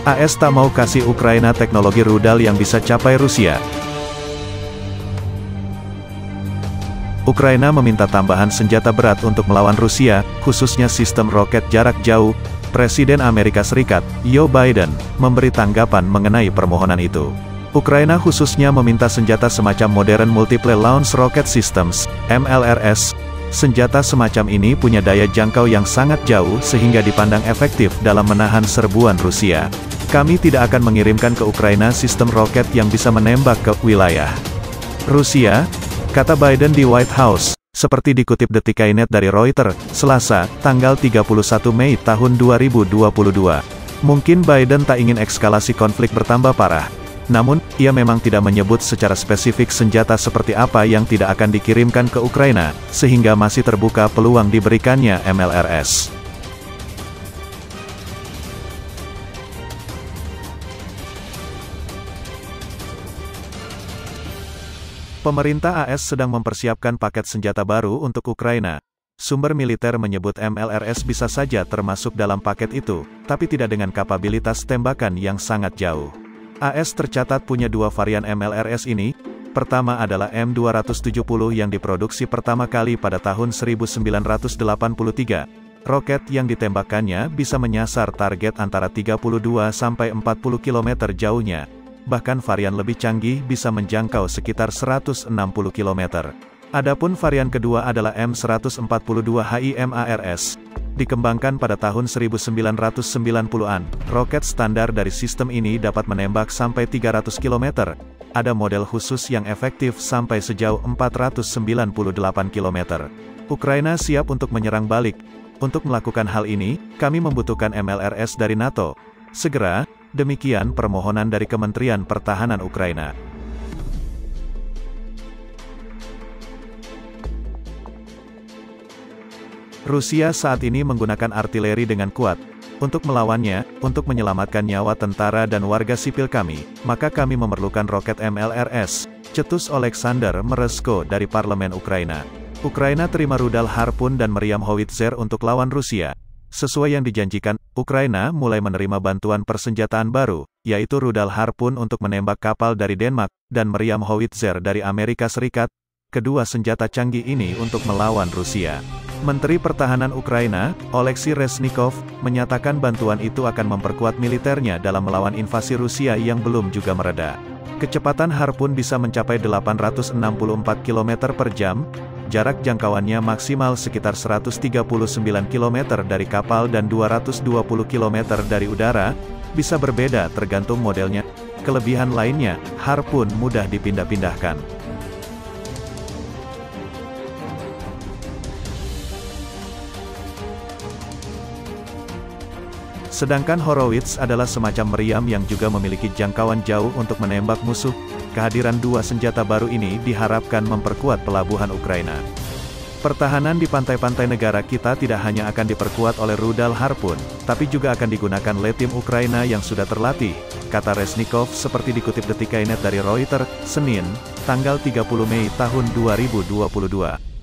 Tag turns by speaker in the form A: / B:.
A: AS tak mau kasih Ukraina teknologi rudal yang bisa capai Rusia. Ukraina meminta tambahan senjata berat untuk melawan Rusia, khususnya sistem roket jarak jauh. Presiden Amerika Serikat, Joe Biden, memberi tanggapan mengenai permohonan itu. Ukraina khususnya meminta senjata semacam Modern Multiple Launch Rocket Systems, MLRS. Senjata semacam ini punya daya jangkau yang sangat jauh sehingga dipandang efektif dalam menahan serbuan Rusia. Kami tidak akan mengirimkan ke Ukraina sistem roket yang bisa menembak ke wilayah Rusia, kata Biden di White House, seperti dikutip Detikainet dari Reuters, Selasa, tanggal 31 Mei tahun 2022. Mungkin Biden tak ingin eskalasi konflik bertambah parah. Namun, ia memang tidak menyebut secara spesifik senjata seperti apa yang tidak akan dikirimkan ke Ukraina, sehingga masih terbuka peluang diberikannya MLRS. Pemerintah AS sedang mempersiapkan paket senjata baru untuk Ukraina. Sumber militer menyebut MLRS bisa saja termasuk dalam paket itu, tapi tidak dengan kapabilitas tembakan yang sangat jauh. AS tercatat punya dua varian MLRS ini. Pertama adalah M270 yang diproduksi pertama kali pada tahun 1983. Roket yang ditembakkannya bisa menyasar target antara 32 sampai 40 km jauhnya. Bahkan varian lebih canggih bisa menjangkau sekitar 160 km. Adapun varian kedua adalah M142 HIMARS. Dikembangkan pada tahun 1990-an, roket standar dari sistem ini dapat menembak sampai 300 km. Ada model khusus yang efektif sampai sejauh 498 km. Ukraina siap untuk menyerang balik. Untuk melakukan hal ini, kami membutuhkan MLRS dari NATO. Segera, demikian permohonan dari Kementerian Pertahanan Ukraina. Rusia saat ini menggunakan artileri dengan kuat. Untuk melawannya, untuk menyelamatkan nyawa tentara dan warga sipil kami, maka kami memerlukan roket MLRS, cetus Oleksandr Meresko dari Parlemen Ukraina. Ukraina terima rudal Harpoon dan meriam howitzer untuk lawan Rusia. Sesuai yang dijanjikan, Ukraina mulai menerima bantuan persenjataan baru, yaitu rudal Harpoon untuk menembak kapal dari Denmark, dan meriam howitzer dari Amerika Serikat. Kedua senjata canggih ini untuk melawan Rusia. Menteri Pertahanan Ukraina, Oleksiy Reznikov, menyatakan bantuan itu akan memperkuat militernya dalam melawan invasi Rusia yang belum juga mereda. Kecepatan Harpoon bisa mencapai 864 km per jam, jarak jangkauannya maksimal sekitar 139 km dari kapal dan 220 km dari udara, bisa berbeda tergantung modelnya. Kelebihan lainnya, Harpoon mudah dipindah-pindahkan. Sedangkan Horowitz adalah semacam meriam yang juga memiliki jangkauan jauh untuk menembak musuh. Kehadiran dua senjata baru ini diharapkan memperkuat pelabuhan Ukraina. Pertahanan di pantai-pantai negara kita tidak hanya akan diperkuat oleh rudal Harpoon, tapi juga akan digunakan oleh tim Ukraina yang sudah terlatih, kata Reznikov seperti dikutip Detikainet dari Reuters, Senin, tanggal 30 Mei tahun 2022.